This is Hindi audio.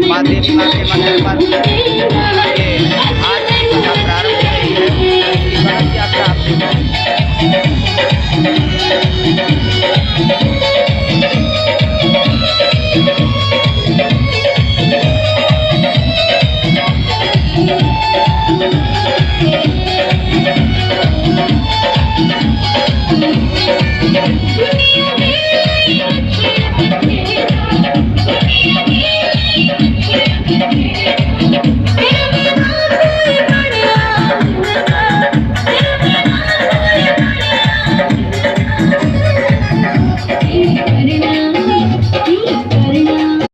माँ देवी माँ के मंदिर पर ये आज पूजा प्रारंभ हो गई है। इसकी बड़ी यात्रा आप देख रहे परिणाम